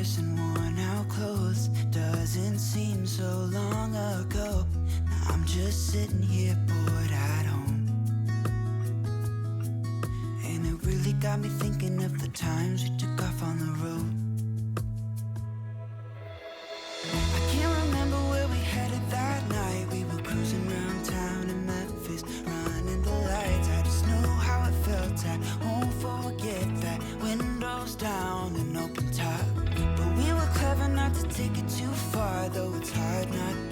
dress and worn out clothes. Doesn't seem so long ago. Now I'm just sitting here bored at home. And it really got me thinking of the times we took off on the road. I can't remember where we headed that night. We were cruising around town in Memphis, running the lights. I just know how it felt. I won't forget that. Windows down and open top. But we were clever not to take it too far, though it's hard not